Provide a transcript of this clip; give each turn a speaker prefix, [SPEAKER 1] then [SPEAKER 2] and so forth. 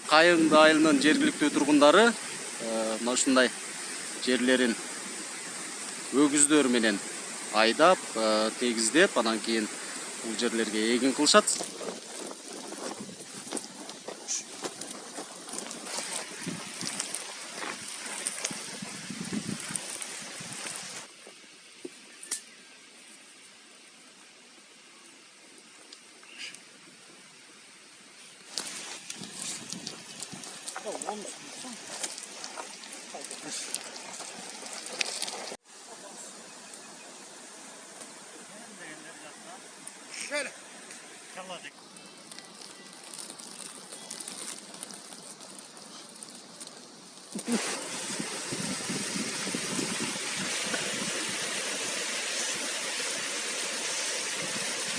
[SPEAKER 1] Кайыңды айылынын жергиликтүү тургундары мына ушундай жерлерин өгүздөр менен айдап, тегиздеп, анан кийин бул жерлерге эгин кылышат.
[SPEAKER 2] Şöyle.